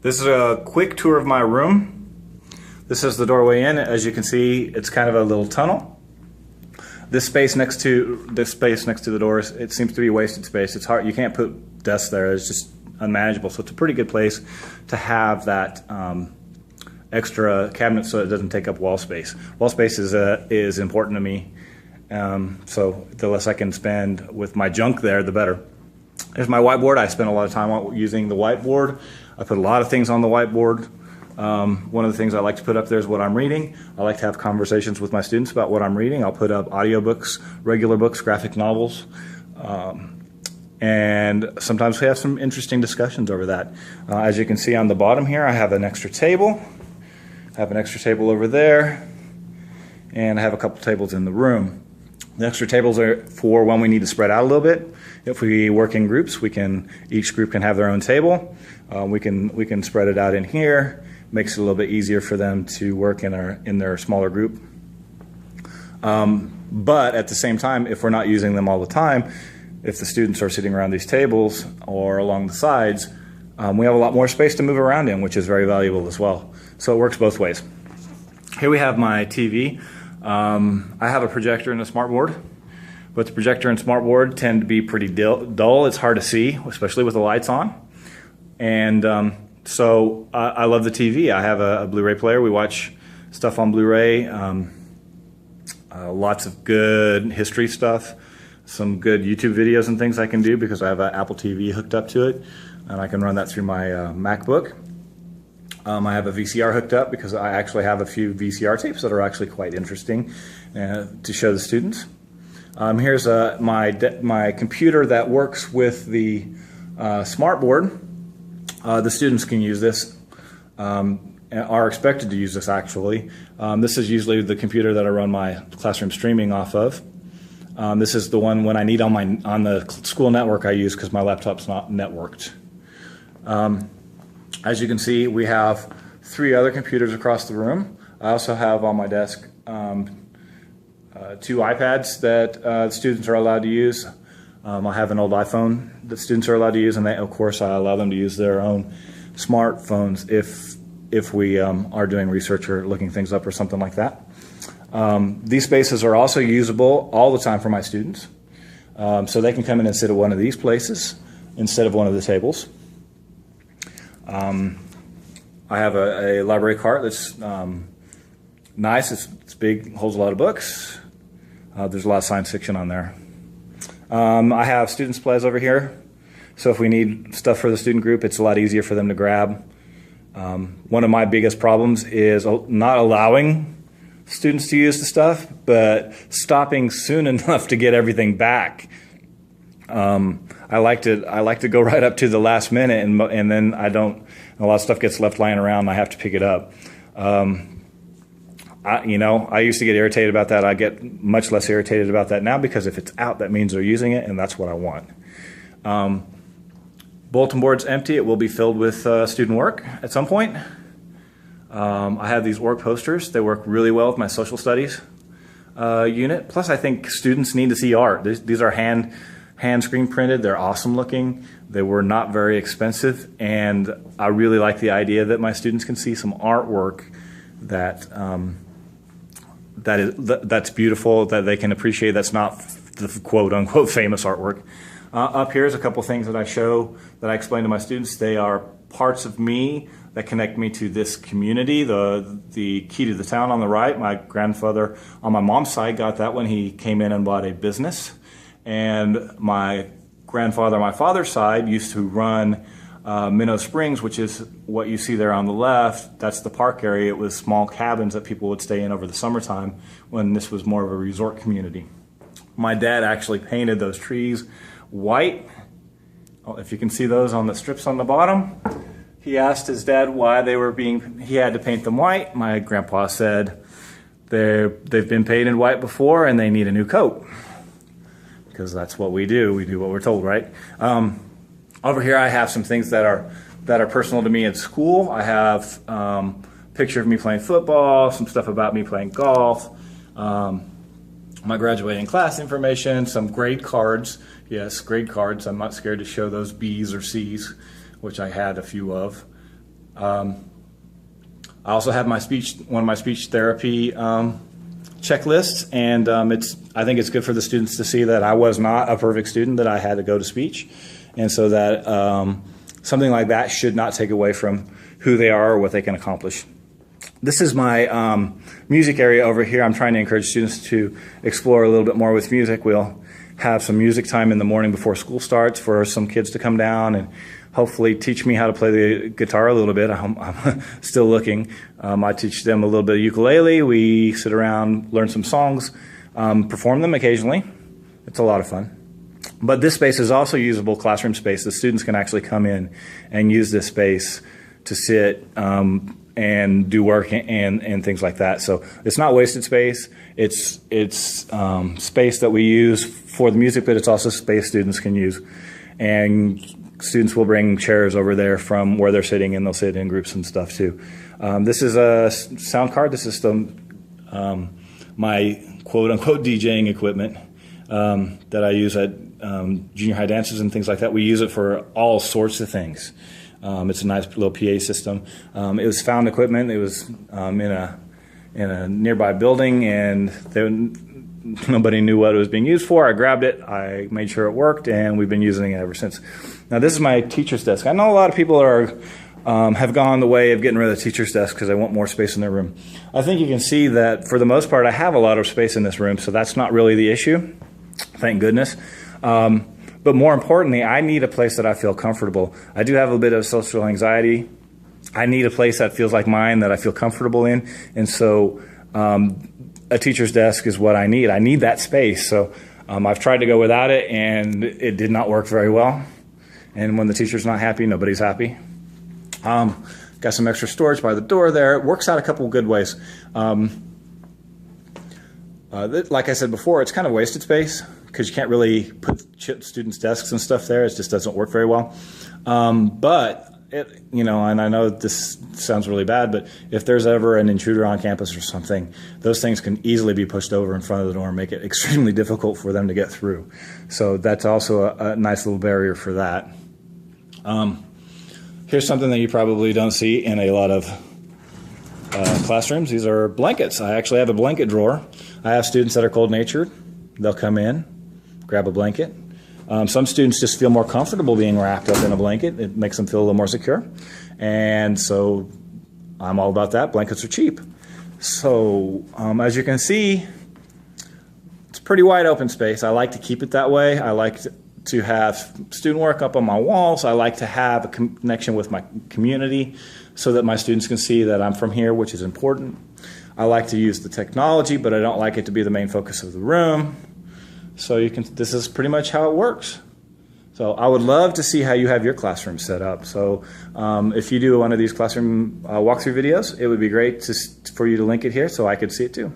This is a quick tour of my room. This is the doorway in. As you can see, it's kind of a little tunnel. This space next to the doors, it seems to be wasted space. It's hard. You can't put desks there. It's just unmanageable. So it's a pretty good place to have that extra cabinet so it doesn't take up wall space. Wall space is important to me. So the less I can spend with my junk there, the better. There's my whiteboard. I spend a lot of time using the whiteboard. I put a lot of things on the whiteboard. One of the things I like to put up there is what I'm reading. I like to have conversations with my students about what I'm reading. I'll put up audiobooks, regular books, graphic novels, and sometimes we have some interesting discussions over that. As you can see on the bottom here, I have an extra table. I have an extra table over there, and I have a couple tables in the room. The extra tables are for when we need to spread out a little bit. If we work in groups, each group can have their own table. We can spread it out in here. Makes it a little bit easier for them to work in their smaller group. But at the same time, if we're not using them all the time, if the students are sitting around these tables or along the sides, we have a lot more space to move around in, which is very valuable as well. So it works both ways. Here we have my TV. I have a projector and a smartboard, but the projector and smartboard tend to be pretty dull. It's hard to see, especially with the lights on. And so I love the TV. I have a Blu-ray player. We watch stuff on Blu-ray, lots of good history stuff, some good YouTube videos and things I can do because I have an Apple TV hooked up to it, and I can run that through my MacBook. I have a VCR hooked up because I actually have a few VCR tapes that are actually quite interesting to show the students. Here's my computer that works with the smartboard. The students can use this, are expected to use this actually. This is usually the computer that I run my classroom streaming off of. This is the one when I need on the school network I use because my laptop's not networked. As you can see, we have 3 other computers across the room. I also have on my desk 2 iPads that students are allowed to use. I have an old iPhone that students are allowed to use, and of course I allow them to use their own smartphones if we are doing research or looking things up or something like that. These spaces are also usable all the time for my students. So they can come in and sit at one of these places instead of one of the tables. I have a library cart that's nice. It's big, holds a lot of books. There's a lot of science fiction on there. I have student supplies over here. So if we need stuff for the student group, it's a lot easier for them to grab. One of my biggest problems is not allowing students to use the stuff, but stopping soon enough to get everything back. I like to go right up to the last minute, and then a lot of stuff gets left lying around and I have to pick it up. I used to get irritated about that. I get much less irritated about that now because if it's out, that means they're using it, and that's what I want. Bulletin board's empty. It will be filled with student work at some point. I have these org posters. They work really well with my social studies unit. Plus, I think students need to see art. These are hand screen printed. They're awesome looking. They were not very expensive, and I really like the idea that my students can see some artwork that's beautiful, that they can appreciate. That's not the quote unquote famous artwork. Up here is a couple things that I show, that I explain to my students. They are parts of me that connect me to this community. The key to the town on the right, my grandfather on my mom's side got that when he came in and bought a business. And my grandfather on my father's side used to run Minnow Springs, which is what you see there on the left. That's the park area. It was small cabins that people would stay in over the summertime when this was more of a resort community. My dad actually painted those trees white. Oh, if you can see those on the strips on the bottom. He asked his dad why he had to paint them white. My grandpa said they've been painted white before and they need a new coat. Because that's what we do. We do what we're told, right? Over here I have some things that are personal to me at school. I have a picture of me playing football, some stuff about me playing golf, my graduating class information, some grade cards. Yes, grade cards. I'm not scared to show those B's or C's, which I had a few of. I also have one of my speech therapy checklists, and I think it's good for the students to see that I was not a perfect student, that I had to go to speech, and so that something like that should not take away from who they are or what they can accomplish. This is my music area over here. I'm trying to encourage students to explore a little bit more with music. We'll have some music time in the morning before school starts for some kids to come down and hopefully teach me how to play the guitar a little bit. I'm still looking. I teach them a little bit of ukulele. We sit around, learn some songs, perform them occasionally. It's a lot of fun. But this space is also usable classroom space. The students can actually come in and use this space to sit and do work and things like that. So it's not wasted space. It's space that we use for the music, but it's also space students can use. And students will bring chairs over there from where they're sitting, and they'll sit in groups and stuff too. This is a sound card. This is my quote-unquote DJing equipment that I use at junior high dances and things like that. We use it for all sorts of things. It's a nice little PA system. It was found equipment. It was in a nearby building, and nobody knew what it was being used for. I grabbed it, I made sure it worked, and we've been using it ever since. Now this is my teacher's desk. I know a lot of people have gone the way of getting rid of the teacher's desk because they want more space in their room. I think you can see that for the most part I have a lot of space in this room, so that's not really the issue, thank goodness. But more importantly, I need a place that I feel comfortable. I do have a bit of social anxiety. I need a place that feels like mine, that I feel comfortable in, and so a teacher's desk is what I need. I need that space. So I've tried to go without it, and it did not work very well. And when the teacher's not happy, nobody's happy. Got some extra storage by the door there. It works out a couple of good ways. Like I said before, it's kind of wasted space because you can't really put students' desks and stuff there. It just doesn't work very well. But and I know this sounds really bad, but if there's ever an intruder on campus or something, those things can easily be pushed over in front of the door and make it extremely difficult for them to get through. So that's also a nice little barrier for that. Here's something that you probably don't see in a lot of classrooms. These are blankets. I actually have a blanket drawer. I have students that are cold-natured. They'll come in, grab a blanket. Some students just feel more comfortable being wrapped up in a blanket. It makes them feel a little more secure. And so I'm all about that. Blankets are cheap. So as you can see, it's pretty wide open space. I like to keep it that way. I like to have student work up on my walls. I like to have a connection with my community so that my students can see that I'm from here, which is important. I like to use the technology, but I don't like it to be the main focus of the room. So this is pretty much how it works. So I would love to see how you have your classroom set up. So if you do one of these classroom walkthrough videos, it would be great for you to link it here so I could see it too.